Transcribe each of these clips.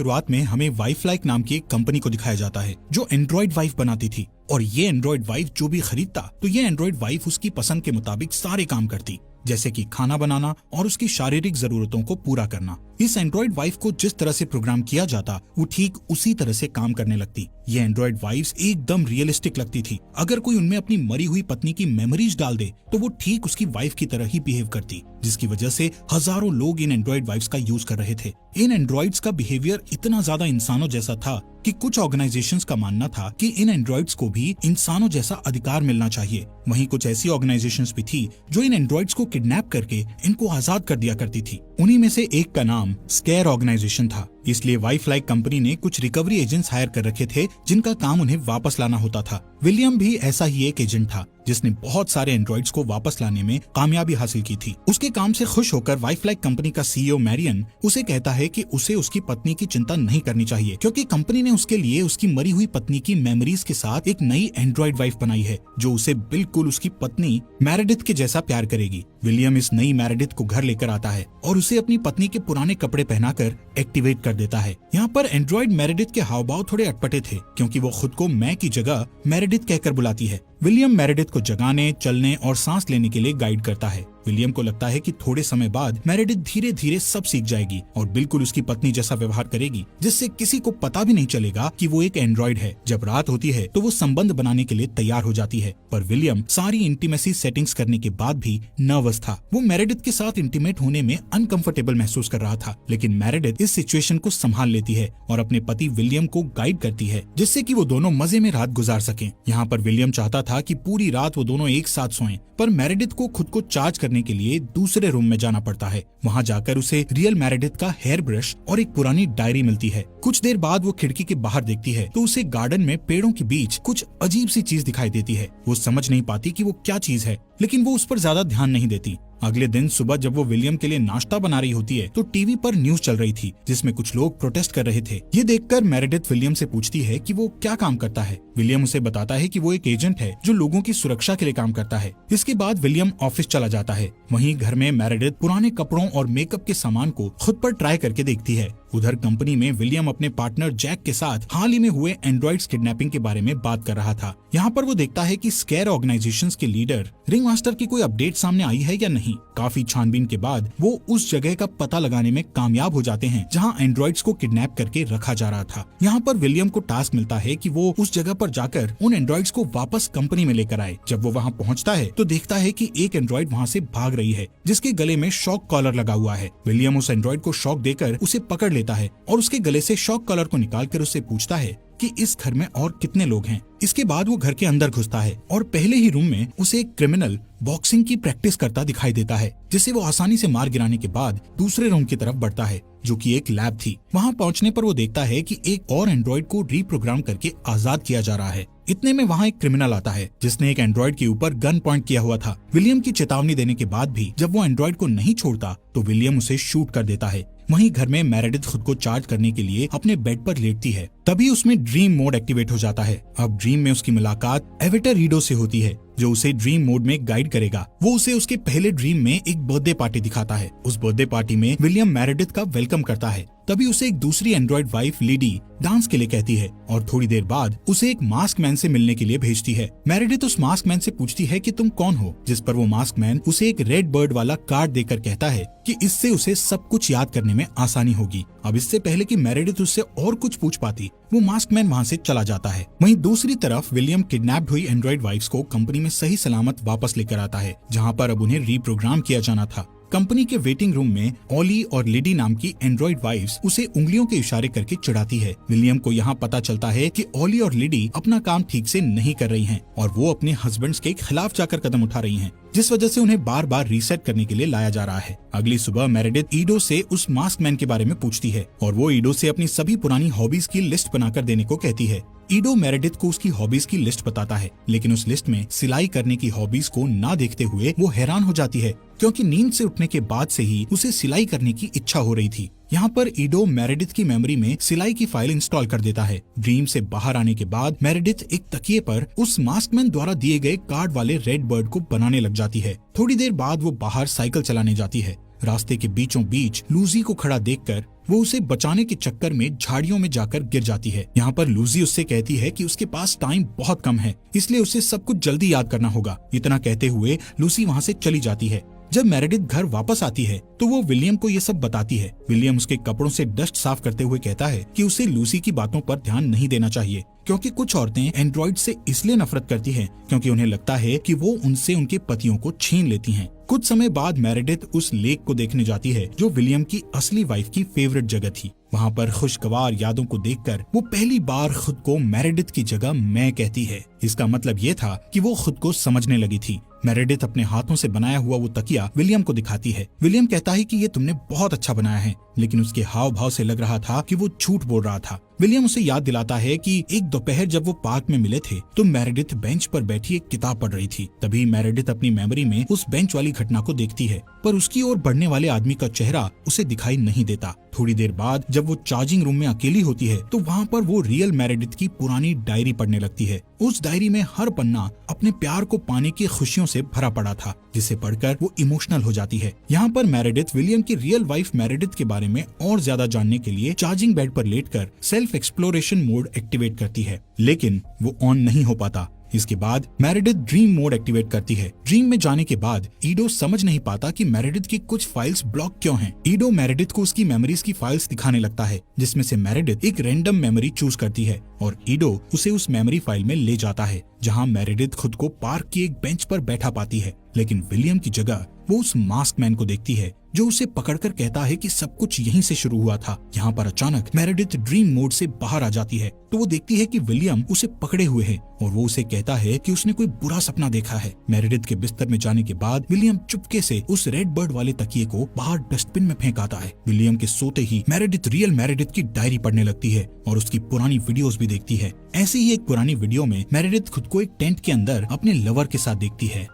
शुरुआत में हमें वाइफ लाइक नाम की एक कंपनी को दिखाया जाता है जो एंड्रॉइड वाइफ बनाती थी, और ये एंड्रॉइड वाइफ जो भी खरीदता तो ये एंड्रॉइड वाइफ उसकी पसंद के मुताबिक सारे काम करती, जैसे कि खाना बनाना और उसकी शारीरिक जरूरतों को पूरा करना। इस एंड्रॉइड वाइफ को जिस तरह से प्रोग्राम किया जाता वो ठीक उसी तरह से काम करने लगती। ये एंड्रॉइड वाइफ्स एकदम रियलिस्टिक लगती थी। अगर कोई उनमें अपनी मरी हुई पत्नी की मेमोरीज डाल दे तो वो ठीक उसकी वाइफ की तरह ही बिहेव करती, जिसकी वजह से हजारों लोग इन एंड्रॉइड वाइफ्स का यूज कर रहे थे। इन एंड्रॉइड्स का बिहेवियर इतना ज्यादा इंसानों जैसा था कि कुछ ऑर्गेनाइजेशंस का मानना था कि इन एंड्रॉइड्स को भी इंसानों जैसा अधिकार मिलना चाहिए। वहीं कुछ ऐसी ऑर्गेनाइजेशंस भी थी जो इन एंड्रॉइड्स को किडनैप करके इनको आजाद कर दिया करती थी। उन्हीं में से एक का नाम स्केयर ऑर्गेनाइजेशन था। इसलिए वाइफ लाइक कंपनी ने कुछ रिकवरी एजेंट्स हायर कर रखे थे जिनका काम उन्हें वापस लाना होता था। विलियम भी ऐसा ही एक एजेंट था जिसने बहुत सारे एंड्रॉइड्स को वापस लाने में कामयाबी हासिल की थी। उसके काम से खुश होकर वाइफ लाइक कंपनी का सीईओ मैरियन उसे कहता है कि उसे उसकी पत्नी की चिंता नहीं करनी चाहिए, क्योंकि कंपनी ने उसके लिए उसकी मरी हुई पत्नी की मेमोरीज के साथ एक नई एंड्रॉइड वाइफ बनाई है जो उसे बिल्कुल उसकी पत्नी मेरेडिथ के जैसा प्यार करेगी। विलियम इस नई मेरेडिथ को घर लेकर आता है और उसे अपनी पत्नी के पुराने कपड़े पहनाकर एक्टिवेट कर देता है। यहाँ पर एंड्रॉइड मेरेडिथ के हाव भाव थोड़े अटपटे थे, क्योंकि वो खुद को मैं की जगह मेरेडिथ कहकर बुलाती है। विलियम मेरेडिथ को जगाने, चलने और सांस लेने के लिए गाइड करता है। विलियम को लगता है कि थोड़े समय बाद मेरेडिथ धीरे धीरे सब सीख जाएगी और बिल्कुल उसकी पत्नी जैसा व्यवहार करेगी, जिससे किसी को पता भी नहीं चलेगा कि वो एक एंड्रॉइड है। जब रात होती है तो वो संबंध बनाने के लिए तैयार हो जाती है, पर विलियम सारी इंटीमेसी सेटिंग्स करने के बाद भी नर्वस था। वो मेरेडिथ के साथ इंटीमेट होने में अनकंफर्टेबल महसूस कर रहा था, लेकिन मेरेडिथ इस सिचुएशन को संभाल लेती है और अपने पति विलियम को गाइड करती है, जिससे कि वो दोनों मजे में रात गुजार सकें। यहाँ पर विलियम चाहता था कि पूरी रात वो दोनों एक साथ सोएं, पर मेरेडिथ को खुद को चार्ज करने के लिए दूसरे रूम में जाना पड़ता है। वहाँ जाकर उसे रियल मेरेडिथ का हेयर ब्रश और एक पुरानी डायरी मिलती है। कुछ देर बाद वो खिड़की के बाहर देखती है तो उसे गार्डन में पेड़ों के बीच कुछ अजीब सी चीज दिखाई देती है। वो समझ नहीं पाती कि वो क्या चीज है, लेकिन वो उस पर ज्यादा ध्यान नहीं देती। अगले दिन सुबह जब वो विलियम के लिए नाश्ता बना रही होती है तो टीवी पर न्यूज चल रही थी जिसमें कुछ लोग प्रोटेस्ट कर रहे थे। ये देखकर मेरेडिथ विलियम से पूछती है कि वो क्या काम करता है। विलियम उसे बताता है कि वो एक एजेंट है जो लोगों की सुरक्षा के लिए काम करता है। इसके बाद विलियम ऑफिस चला जाता है। वहीं घर में मेरेडिथ पुराने कपड़ों और मेकअप के सामान को खुद पर ट्राई करके देखती है। उधर कंपनी में विलियम अपने पार्टनर जैक के साथ हाल ही में हुए एंड्रॉइड्स किडनैपिंग के बारे में बात कर रहा था। यहाँ पर वो देखता है कि स्केयर ऑर्गेनाइजेशंस के लीडर रिंग मास्टर की कोई अपडेट सामने आई है या नहीं। काफी छानबीन के बाद वो उस जगह का पता लगाने में कामयाब हो जाते हैं जहाँ एंड्रॉइड्स को किडनैप करके रखा जा रहा था। यहाँ पर विलियम को टास्क मिलता है कि वो उस जगह पर जाकर उन एंड्रॉइड्स को वापस कंपनी में लेकर आए। जब वो वहाँ पहुँचता है तो देखता है कि एक एंड्रॉइड वहाँ से भाग रही है जिसके गले में शॉक कॉलर लगा हुआ है। विलियम उस एंड्रॉइड को शॉक देकर उसे पकड़ लेता है और उसके गले से शॉक कॉलर को निकालकर उससे पूछता है कि इस घर में और कितने लोग हैं। इसके बाद वो घर के अंदर घुसता है और पहले ही रूम में उसे एक क्रिमिनल बॉक्सिंग की प्रैक्टिस करता दिखाई देता है, जिसे वो आसानी से मार गिराने के बाद दूसरे रूम की तरफ बढ़ता है जो कि एक लैब थी। वहाँ पहुँचने पर वो देखता है कि एक और एंड्रॉइड को रीप्रोग्राम करके आजाद किया जा रहा है। इतने में वहाँ एक क्रिमिनल आता है जिसने एक एंड्रॉइड के ऊपर गन पॉइंट किया हुआ था। विलियम की चेतावनी देने के बाद भी जब वो एंड्रॉइड को नहीं छोड़ता तो विलियम उसे शूट कर देता है। वहीं घर में मेरेडिथ खुद को चार्ज करने के लिए अपने बेड पर लेटती है, तभी उसमें ड्रीम मोड एक्टिवेट हो जाता है। अब ड्रीम में उसकी मुलाकात एविटर रीडो से होती है जो उसे ड्रीम मोड में गाइड करेगा। वो उसे उसके पहले ड्रीम में एक बर्थडे पार्टी दिखाता है। उस बर्थडे पार्टी में विलियम मेरेडिथ का वेलकम करता है। तभी उसे एक दूसरी एंड्रॉइड वाइफ लिडी डांस के लिए कहती है और थोड़ी देर बाद उसे एक मास्क मैन से मिलने के लिए भेजती है। मेरेडिथ उस मास्क मैन से पूछती है कि तुम कौन हो, जिस पर वो मास्क मैन उसे एक रेड बर्ड वाला कार्ड देकर कहता है कि इससे उसे सब कुछ याद करने में आसानी होगी। अब इससे पहले कि मेरेडिथ उससे और कुछ पूछ पाती वो मास्क मैन वहाँ से चला जाता है। वहीं दूसरी तरफ विलियम किडनैप्ड हुई एंड्रॉइड वाइफ्स को कंपनी में सही सलामत वापस लेकर आता है, जहाँ पर अब उन्हें रीप्रोग्राम किया जाना था। कंपनी के वेटिंग रूम में ओली और लिडी नाम की एंड्रॉइड वाइफ्स उसे उंगलियों के इशारे करके चिढ़ाती है। विलियम को यहाँ पता चलता है कि ओली और लिडी अपना काम ठीक से नहीं कर रही हैं और वो अपने हस्बैंड्स के खिलाफ जाकर कदम उठा रही हैं, जिस वजह से उन्हें बार बार रीसेट करने के लिए लाया जा रहा है। अगली सुबह मेरेडिथ ईडो से उस मास्क मैन के बारे में पूछती है और वो ईडो से अपनी सभी पुरानी हॉबीज की लिस्ट बनाकर देने को कहती है। ईडो मेरेडिथ को उसकी हॉबीज की लिस्ट बताता है, लेकिन उस लिस्ट में सिलाई करने की हॉबीज को ना देखते हुए वो हैरान हो जाती है, क्योंकि नींद से उठने के बाद से ही उसे सिलाई करने की इच्छा हो रही थी। यहाँ पर ईडो मेरेडिथ की मेमोरी में सिलाई की फाइल इंस्टॉल कर देता है। ड्रीम से बाहर आने के बाद मेरेडिथ एक तकिए पर उस मास्कमैन द्वारा दिए गए कार्ड वाले रेड बर्ड को बनाने लग जाती है। थोड़ी देर बाद वो बाहर साइकिल चलाने जाती है। रास्ते के बीचों बीच लूजी को खड़ा देखकर वो उसे बचाने के चक्कर में झाड़ियों में जाकर गिर जाती है। यहाँ पर लूसी उससे कहती है कि उसके पास टाइम बहुत कम है, इसलिए उसे सब कुछ जल्दी याद करना होगा। इतना कहते हुए लूसी वहाँ से चली जाती है। जब मेरेडिथ घर वापस आती है तो वो विलियम को ये सब बताती है। विलियम उसके कपड़ों से डस्ट साफ करते हुए कहता है कि उसे लूसी की बातों पर ध्यान नहीं देना चाहिए, क्योंकि कुछ औरतें एंड्रॉइड से इसलिए नफरत करती हैं क्योंकि उन्हें लगता है कि वो उनसे उनके पतियों को छीन लेती हैं। कुछ समय बाद मेरेडिथ उस लेक को देखने जाती है जो विलियम की असली वाइफ की फेवरेट जगह थी। वहाँ पर खुशगवार यादों को देखकर वो पहली बार खुद को मेरेडिथ की जगह मैं कहती है। इसका मतलब ये था कि वो खुद को समझने लगी थी। मेरेडिथ अपने हाथों से बनाया हुआ वो तकिया विलियम को दिखाती है। विलियम कहता है कि ये तुमने बहुत अच्छा बनाया है, लेकिन उसके हाव भाव से लग रहा था कि वो झूठ बोल रहा था। विलियम उसे याद दिलाता है कि एक दोपहर जब वो पार्क में मिले थे तो मेरेडिथ बेंच पर बैठी एक किताब पढ़ रही थी। तभी मेरेडिथ अपनी मेमोरी में उस बेंच वाली घटना को देखती है, पर उसकी ओर बढ़ने वाले आदमी का चेहरा उसे दिखाई नहीं देता। थोड़ी देर बाद जब वो चार्जिंग रूम में अकेली होती है तो वहाँ पर वो रियल मेरेडिथ की पुरानी डायरी पढ़ने लगती है। उस डायरी में हर पन्ना अपने प्यार को पाने की खुशियों से भरा पड़ा था, जिसे पढ़कर वो इमोशनल हो जाती है। यहाँ पर मेरेडिथ विलियम की रियल वाइफ मेरेडिथ के बारे में और ज्यादा जानने के लिए चार्जिंग बेड पर लेटकर सेल्फ एक्सप्लोरेशन मोड एक्टिवेट करती है, लेकिन वो ऑन नहीं हो पाता। इसके बाद मेरेडिथ ड्रीम मोड एक्टिवेट करती है। ड्रीम में जाने के बाद ईडो समझ नहीं पाता कि मेरेडिथ की कुछ फाइल्स ब्लॉक क्यों हैं। ईडो मेरेडिथ को उसकी मेमोरीज की फाइल्स दिखाने लगता है, जिसमें से मेरेडिथ एक रैंडम मेमोरी चूज करती है और ईडो उसे उस मेमोरी फाइल में ले जाता है, जहां मेरेडिथ खुद को पार्क की एक बेंच पर बैठा पाती है। लेकिन विलियम की जगह वो उस मास्क मैन को देखती है जो उसे पकड़कर कहता है कि सब कुछ यहीं से शुरू हुआ था। यहाँ पर अचानक मेरेडिथ ड्रीम मोड से बाहर आ जाती है तो वो देखती है कि विलियम उसे पकड़े हुए है और वो उसे कहता है कि उसने कोई बुरा सपना देखा है। मेरेडिथ के बिस्तर में जाने के बाद विलियम चुपके से उस रेड बर्ड वाले तकिए को बाहर डस्टबिन में फेंक आता है। विलियम के सोते ही मेरेडिथ रियल मेरेडिथ की डायरी पढ़ने लगती है और उसकी पुरानी वीडियोस भी देखती है। ऐसे ही एक पुरानी वीडियो में मेरेडिथ खुद को एक टेंट के अंदर अपने लवर के साथ देखती है।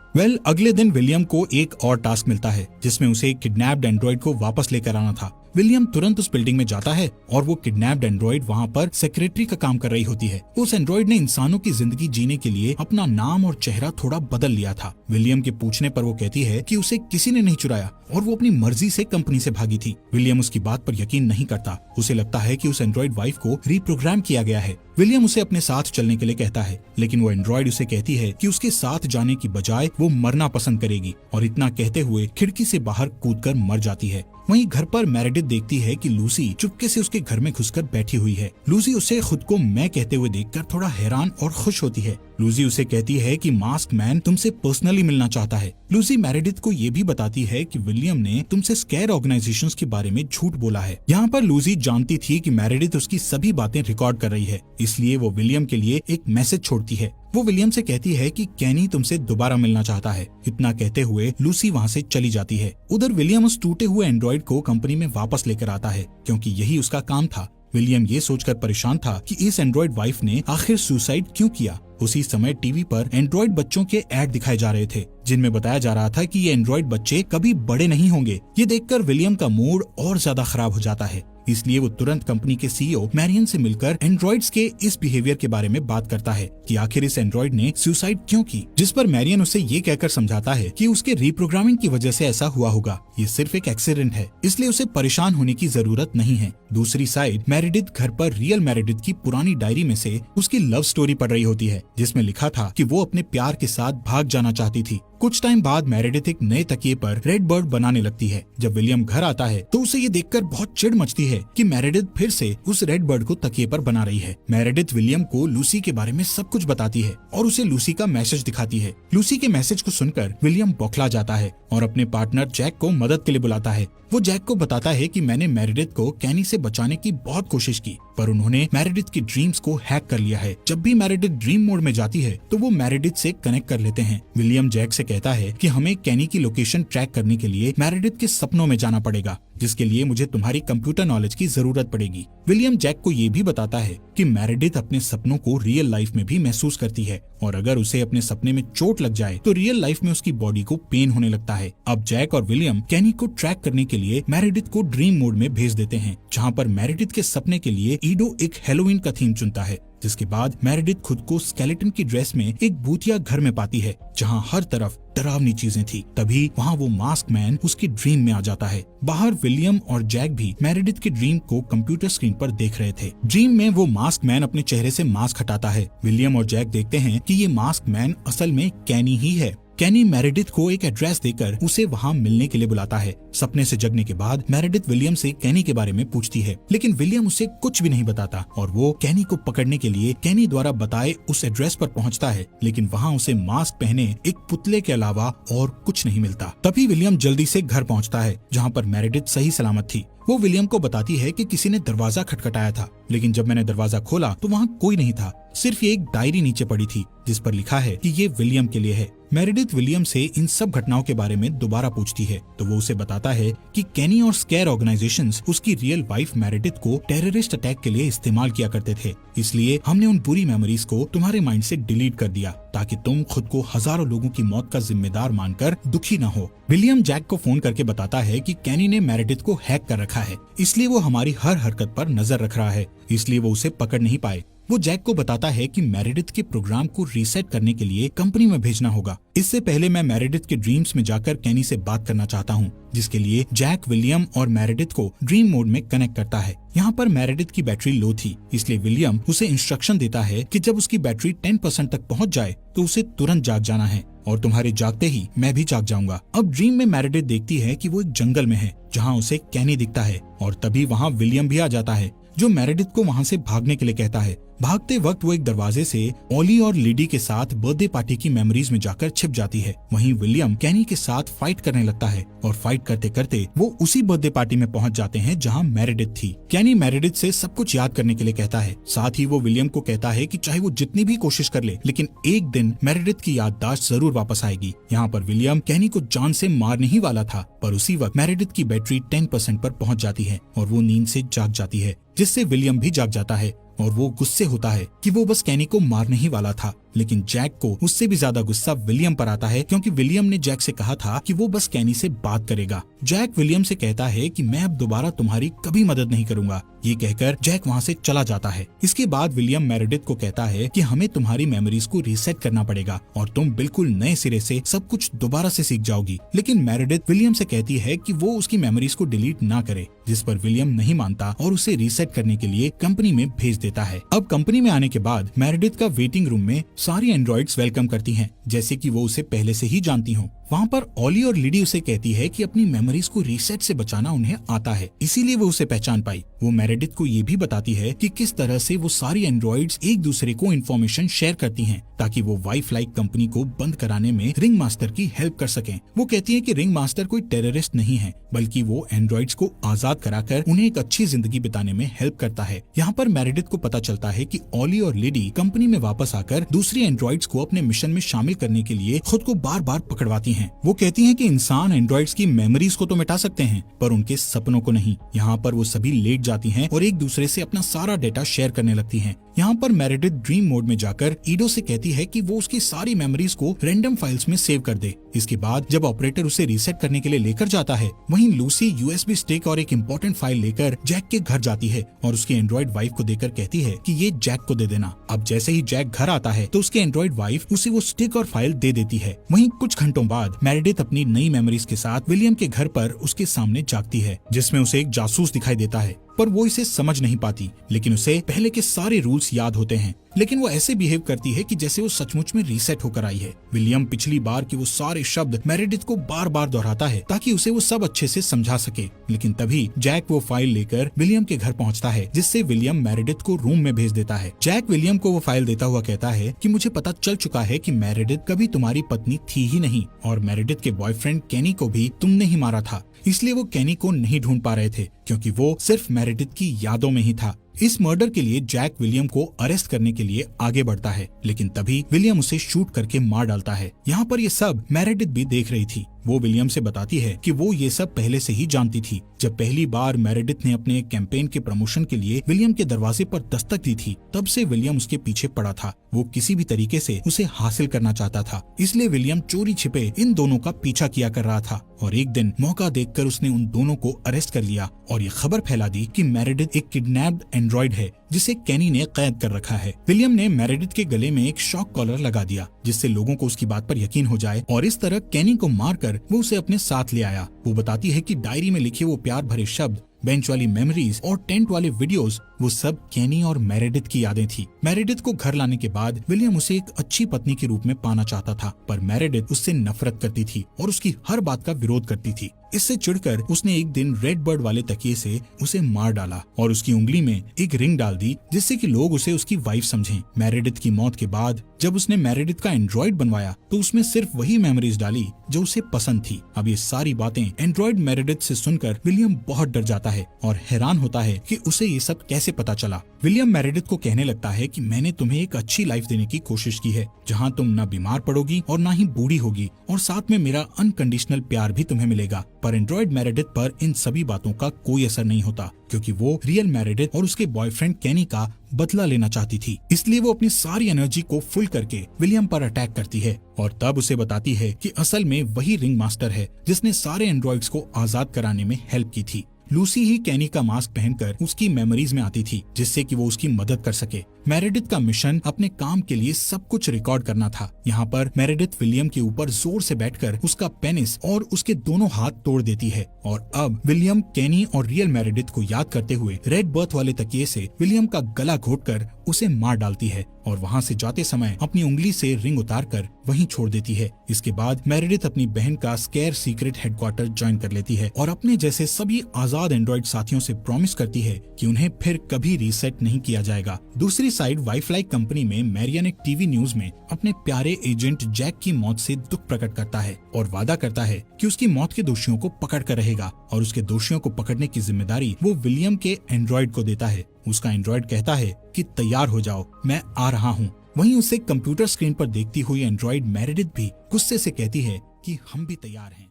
अगले दिन विलियम को एक और टास्क मिलता है जिसमें उसे एक किडनैप्ड एंड्रॉइड को वापस लेकर आना था। विलियम तुरंत उस बिल्डिंग में जाता है और वो किडनैप्ड एंड्रॉइड वहाँ पर सेक्रेटरी का काम कर रही होती है। उस एंड्रॉइड ने इंसानों की जिंदगी जीने के लिए अपना नाम और चेहरा थोड़ा बदल लिया था। विलियम के पूछने पर वो कहती है कि उसे किसी ने नहीं चुराया और वो अपनी मर्जी से कंपनी से भागी थी। विलियम उसकी बात पर यकीन नहीं करता। उसे लगता है कि उस एंड्रॉइड वाइफ को रिप्रोग्राम किया गया है। विलियम उसे अपने साथ चलने के लिए कहता है, लेकिन वो एंड्रॉइड उसे कहती है कि उसके साथ जाने की बजाय वो मरना पसंद करेगी और इतना कहते हुए खिड़की से बाहर कूदकर मर जाती है। वहीं घर पर मेरेडिथ देखती है कि लूसी चुपके से उसके घर में घुसकर बैठी हुई है। लूसी उसे खुद को मैं कहते हुए देखकर थोड़ा हैरान और खुश होती है। लूसी उसे कहती है कि मास्क मैन तुमसे पर्सनली मिलना चाहता है। लूसी मेरेडिथ को ये भी बताती है कि विलियम ने तुमसे स्कैर ऑर्गेनाइजेशंस के बारे में झूठ बोला है। यहाँ पर लूसी जानती थी कि मेरेडिथ उसकी सभी बातें रिकॉर्ड कर रही है, इसलिए वो विलियम के लिए एक मैसेज छोड़ती है। वो विलियम से कहती है कि कैनी तुमसे दोबारा मिलना चाहता है। इतना कहते हुए लूसी वहाँ से चली जाती है। उधर विलियम उस टूटे हुए एंड्रॉइड को कंपनी में वापस लेकर आता है, क्योंकि यही उसका काम था। विलियम ये सोचकर परेशान था कि इस एंड्रॉइड वाइफ ने आखिर सुसाइड क्यों किया। उसी समय टीवी पर एंड्रॉइड बच्चों के ऐड दिखाए जा रहे थे, जिनमें बताया जा रहा था कि ये एंड्रॉइड बच्चे कभी बड़े नहीं होंगे। ये देखकर विलियम का मूड और ज्यादा खराब हो जाता है, इसलिए वो तुरंत कंपनी के सीईओ मैरियन से मिलकर एंड्रॉइड्स के इस बिहेवियर के बारे में बात करता है कि आखिर इस एंड्रॉइड ने सुसाइड क्यों की। जिस पर मैरियन उसे ये कहकर समझाता है कि उसके रिप्रोग्रामिंग की वजह से ऐसा हुआ होगा, ये सिर्फ एक एक्सीडेंट है, इसलिए उसे परेशान होने की जरूरत नहीं है। दूसरी साइड मेरेडिथ घर पर रियल मेरेडिथ की पुरानी डायरी में से उसकी लव स्टोरी पढ़ रही होती है, जिसमें लिखा था कि वो अपने प्यार के साथ भाग जाना चाहती थी। कुछ टाइम बाद मेरेडिथ एक नए तकिए पर रेड बर्ड बनाने लगती है। जब विलियम घर आता है तो उसे ये देखकर बहुत चिढ़ मचती है कि मेरेडिथ फिर से उस रेड बर्ड को तकिए पर बना रही है। मेरेडिथ विलियम को लूसी के बारे में सब कुछ बताती है और उसे लूसी का मैसेज दिखाती है। लूसी के मैसेज को सुनकर विलियम बौखला जाता है और अपने पार्टनर जैक को मदद के लिए बुलाता है। वो जैक को बताता है कि मैंने मेरेडिथ को कैनी से बचाने की बहुत कोशिश की, पर उन्होंने मेरेडिथ की ड्रीम्स को हैक कर लिया है। जब भी मेरेडिथ ड्रीम मोड में जाती है तो वो मेरेडिथ से कनेक्ट कर लेते हैं। विलियम जैक से कहता है कि हमें कैनी की लोकेशन ट्रैक करने के लिए मेरेडिथ के सपनों में जाना पड़ेगा, जिसके लिए मुझे तुम्हारी कंप्यूटर नॉलेज की जरूरत पड़ेगी। विलियम जैक को ये भी बताता है कि मेरेडिथ अपने सपनों को रियल लाइफ में भी महसूस करती है और अगर उसे अपने सपने में चोट लग जाए तो रियल लाइफ में उसकी बॉडी को पेन होने लगता है। अब जैक और विलियम कैनी को ट्रैक करने के लिए मेरेडिथ को ड्रीम मोड में भेज देते हैं, जहाँ पर मेरेडिथ के सपने के लिए ईडो एक हैलोवीन का थीम चुनता है। जिसके बाद मेरेडिथ खुद को स्केलेटन की ड्रेस में एक भूतिया घर में पाती है जहाँ हर तरफ डरावनी चीजें थी। तभी वहाँ वो मास्क मैन उसकी ड्रीम में आ जाता है। बाहर विलियम और जैक भी मेरेडिथ के ड्रीम को कंप्यूटर स्क्रीन पर देख रहे थे। ड्रीम में वो मास्क मैन अपने चेहरे से मास्क हटाता है। विलियम और जैक देखते हैं कि ये मास्क मैन असल में कैनी ही है। कैनी मेरेडिथ को एक एड्रेस देकर उसे वहाँ मिलने के लिए बुलाता है। सपने से जगने के बाद मेरेडिथ विलियम से कैनी के बारे में पूछती है, लेकिन विलियम उसे कुछ भी नहीं बताता और वो कैनी को पकड़ने के लिए कैनी द्वारा बताए उस एड्रेस पर पहुँचता है, लेकिन वहाँ उसे मास्क पहने एक पुतले के अलावा और कुछ नहीं मिलता। तभी विलियम जल्दी से घर पहुँचता है जहाँ पर मेरेडिथ सही सलामत थी। वो विलियम को बताती है कि किसी ने दरवाजा खटखटाया था, लेकिन जब मैंने दरवाजा खोला तो वहाँ कोई नहीं था, सिर्फ ये एक डायरी नीचे पड़ी थी जिस पर लिखा है कि ये विलियम के लिए है। मेरेडिथ विलियम से इन सब घटनाओं के बारे में दोबारा पूछती है तो वो उसे बताता है कि कैनी और स्केयर ऑर्गेनाइजेशंस उसकी रियल वाइफ मेरेडिथ को टेररिस्ट अटैक के लिए इस्तेमाल किया करते थे, इसलिए हमने उन बुरी मेमोरीज को तुम्हारे माइंड से डिलीट कर दिया ताकि तुम खुद को हजारों लोगों की मौत का जिम्मेदार मानकर दुखी न हो। विलियम जैक को फोन करके बताता है कि कैनी ने मेरेडिथ को हैक कर रखा है, इसलिए वो हमारी हर हरकत पर नजर रख रहा है, इसलिए वो उसे पकड़ नहीं पाए। वो जैक को बताता है कि मेरेडिथ के प्रोग्राम को रीसेट करने के लिए कंपनी में भेजना होगा। इससे पहले मैं मेरेडिथ के ड्रीम्स में जाकर कैनी से बात करना चाहता हूँ, जिसके लिए जैक विलियम और मेरेडिथ को ड्रीम मोड में कनेक्ट करता है। यहाँ पर मेरेडिथ की बैटरी लो थी, इसलिए विलियम उसे इंस्ट्रक्शन देता है कि जब उसकी बैटरी 10% तक पहुँच जाए तो उसे तुरंत जाग जाना है और तुम्हारे जागते ही मैं भी जाग जाऊंगा। अब ड्रीम में मेरेडिथ देखती है कि वो एक जंगल में है जहाँ उसे कैनी दिखता है और तभी वहाँ विलियम भी आ जाता है जो मेरेडिथ को वहाँ से भागने के लिए कहता है। भागते वक्त वो एक दरवाजे से ओली और लिडी के साथ बर्थडे पार्टी की मेमोरीज में जाकर छिप जाती है। वहीं विलियम कैनी के साथ फाइट करने लगता है और फाइट करते करते वो उसी बर्थडे पार्टी में पहुंच जाते हैं जहां मेरेडिथ थी। कैनी मेरेडिथ से सब कुछ याद करने के लिए कहता है, साथ ही वो विलियम को कहता है कि चाहे वो जितनी भी कोशिश कर ले, लेकिन एक दिन मेरेडिथ की याददाश्त जरूर वापस आएगी। यहाँ पर विलियम कैनी को जान से मारने ही वाला था, पर उसी वक्त मेरेडिथ की बैटरी 10% पर पहुंच जाती है और वो नींद से जाग जाती है, जिससे विलियम भी जाग जाता है और वो गुस्से होता है कि वो बस कैनी को मारने ही वाला था। लेकिन जैक को उससे भी ज्यादा गुस्सा विलियम पर आता है क्योंकि विलियम ने जैक से कहा था कि वो बस कैनी से बात करेगा। जैक विलियम से कहता है कि मैं अब दोबारा तुम्हारी कभी मदद नहीं करूंगा। ये कहकर जैक वहाँ से चला जाता है। इसके बाद विलियम मेरेडिथ को कहता है कि हमें तुम्हारी मेमोरीज को रीसेट करना पड़ेगा और तुम बिल्कुल नए सिरे से सब कुछ दोबारा से सीख जाओगी। लेकिन मेरेडिथ विलियम से कहती है कि वो उसकी मेमोरीज को डिलीट ना करे, जिस पर विलियम नहीं मानता और उसे रीसेट करने के लिए कंपनी में भेज देता है। अब कंपनी में आने के बाद मेरेडिथ का वेटिंग रूम में सारी एंड्रॉइड्स वेलकम करती हैं, जैसे कि वो उसे पहले से ही जानती हों। वहाँ पर ओली और लिडी उसे कहती है कि अपनी मेमोरीज को रीसेट से बचाना उन्हें आता है, इसीलिए वो उसे पहचान पाई। वो मेरेडिथ को ये भी बताती है कि किस तरह से वो सारी एंड्रॉइड्स एक दूसरे को इन्फॉर्मेशन शेयर करती हैं ताकि वो वाइफ लाइक कंपनी को बंद कराने में रिंग मास्टर की हेल्प कर सकें। वो कहती है कि रिंग मास्टर कोई टेररिस्ट नहीं है, बल्कि वो एंड्रॉइड्स को आजाद कराकर उन्हें एक अच्छी जिंदगी बिताने में हेल्प करता है। यहाँ पर मेरेडिथ को पता चलता है कि ओली और लिडी कंपनी में वापस आकर दूसरी एंड्रॉइड्स को अपने मिशन में शामिल करने के लिए खुद को बार बार पकड़वाती हैं। वो कहती हैं कि इंसान एंड्रॉइड्स की मेमोरीज को तो मिटा सकते हैं, पर उनके सपनों को नहीं। यहाँ पर वो सभी लेट जाती हैं और एक दूसरे से अपना सारा डेटा शेयर करने लगती हैं। यहाँ पर मेरेडिथ ड्रीम मोड में जाकर ईडो से कहती है कि वो उसकी सारी मेमोरीज को रैंडम फाइल्स में सेव कर दे। इसके बाद जब ऑपरेटर उसे रीसेट करने के लिए लेकर जाता है, वहीं लूसी यूएसबी स्टिक और एक इम्पोर्टेंट फाइल लेकर जैक के घर जाती है और उसकी एंड्रॉइड वाइफ को देकर कहती है कि ये जैक को दे देना। अब जैसे ही जैक घर आता है तो उसकी एंड्रॉइड वाइफ उसे वो स्टिक और फाइल दे देती है। वहीं कुछ घंटों बाद मेरेडिथ अपनी नई मेमोरीज के साथ विलियम के घर पर उसके सामने जागती है, जिसमें उसे एक जासूस दिखाई देता है, पर वो इसे समझ नहीं पाती। लेकिन उसे पहले के सारे रूल्स याद होते हैं, लेकिन वो ऐसे बिहेव करती है कि जैसे वो सचमुच में रीसेट होकर आई है। विलियम पिछली बार के वो सारे शब्द मेरेडिथ को बार बार दोहराता है ताकि उसे वो सब अच्छे से समझा सके। लेकिन तभी जैक वो फाइल लेकर विलियम के घर पहुंचता है, जिससे विलियम मेरेडिथ को रूम में भेज देता है। जैक विलियम को वो फाइल देता हुआ कहता है कि मुझे पता चल चुका है कि मेरेडिथ कभी तुम्हारी पत्नी थी ही नहीं और मेरेडिथ के बॉयफ्रेंड केनी को भी तुमने ही मारा था, इसलिए वो केनी को नहीं ढूंढ पा रहे थे क्योंकि वो सिर्फ मेरेडिथ की यादों में ही था। इस मर्डर के लिए जैक विलियम को अरेस्ट करने के लिए आगे बढ़ता है, लेकिन तभी विलियम उसे शूट करके मार डालता है। यहाँ पर ये सब मेरेडिथ भी देख रही थी। वो विलियम से बताती है कि वो ये सब पहले से ही जानती थी। जब पहली बार मेरेडिथ ने अपने कैंपेन के प्रमोशन के लिए विलियम के दरवाजे पर दस्तक दी थी, तब से विलियम उसके पीछे पड़ा था। वो किसी भी तरीके से उसे हासिल करना चाहता था, इसलिए विलियम चोरी छिपे इन दोनों का पीछा किया कर रहा था। और एक दिन मौका देखकर उसने उन दोनों को अरेस्ट कर लिया और ये खबर फैला दी कि मेरेडिथ एक किडनैप्ड एंड्रॉइड है जिसे केनी ने कैद कर रखा है। विलियम ने मेरेडिथ के गले में एक शॉक कॉलर लगा दिया जिससे लोगों को उसकी बात पर यकीन हो जाए, और इस तरह केनी को मारकर वो उसे अपने साथ ले आया। वो बताती है कि डायरी में लिखे वो प्यार भरे शब्द, बेंच वाली मेमोरीज और टेंट वाले वीडियोस, वो सब केनी और मेरेडिथ की यादें थी। मेरेडिथ को घर लाने के बाद विलियम उसे एक अच्छी पत्नी के रूप में पाना चाहता था, पर मेरेडिथ उससे नफरत करती थी और उसकी हर बात का विरोध करती थी। इससे चिढ़कर उसने एक दिन रेड बर्ड वाले तकिए से उसे मार डाला और उसकी उंगली में एक रिंग डाल दी जिससे कि लोग उसे उसकी वाइफ समझें। मेरेडिथ की मौत के बाद जब उसने मेरेडिथ का एंड्रॉइड बनवाया तो उसमें सिर्फ वही मेमोरीज डाली जो उसे पसंद थी। अब ये सारी बातें एंड्रॉइड मेरेडिथ से सुनकर विलियम बहुत डर जाता है और हैरान होता है कि उसे ये सब कैसे पता चला। विलियम मेरेडिथ को कहने लगता है कि मैंने तुम्हें एक अच्छी लाइफ देने की कोशिश की है, जहाँ तुम न बीमार पड़ोगी और न ही बूढ़ी होगी, और साथ में मेरा अनकंडीशनल प्यार भी तुम्हें मिलेगा। पर एंड्रॉइड मेरेडिथ पर इन सभी बातों का कोई असर नहीं होता, क्योंकि वो रियल मेरेडिथ और उसके बॉयफ्रेंड केनी का बदला लेना चाहती थी। इसलिए वो अपनी सारी एनर्जी को फुल करके विलियम पर अटैक करती है और तब उसे बताती है कि असल में वही रिंग मास्टर है जिसने सारे एंड्रॉइड्स को आजाद कराने में हेल्प की थी। लूसी ही केनी का मास्क पहनकर उसकी मेमोरीज में आती थी जिससे कि वो उसकी मदद कर सके। मेरेडिथ का मिशन अपने काम के लिए सब कुछ रिकॉर्ड करना था। यहाँ पर मेरेडिथ विलियम के ऊपर जोर से बैठकर उसका पेनिस और उसके दोनों हाथ तोड़ देती है, और अब विलियम केनी और रियल मेरेडिथ को याद करते हुए रेड बर्थ वाले तकिए से विलियम का गला घोटकर उसे मार डालती है और वहाँ से जाते समय अपनी उंगली से रिंग उतारकर वहीं छोड़ देती है। इसके बाद मेरेडिथ अपनी बहन का स्केयर सीक्रेट हेडक्वार्टर ज्वाइन कर लेती है और अपने जैसे सभी आजाद एंड्रॉइड साथियों से प्रॉमिस करती है कि उन्हें फिर कभी रीसेट नहीं किया जाएगा। दूसरी साइड वाईफ्लाई कंपनी में मैरियन एक टीवी न्यूज में अपने प्यारे एजेंट जैक की मौत से दुख प्रकट करता है और वादा करता है कि उसकी मौत के दोषियों को पकड़ कर रहेगा, और उसके दोषियों को पकड़ने की जिम्मेदारी वो विलियम के एंड्रॉइड को देता है। उसका एंड्रॉइड कहता है कि तैयार हो जाओ, मैं आ रहा हूँ। वहीं उसे कंप्यूटर स्क्रीन पर देखती हुई एंड्रॉइड मेरेडिथ भी गुस्से से कहती है कि हम भी तैयार हैं।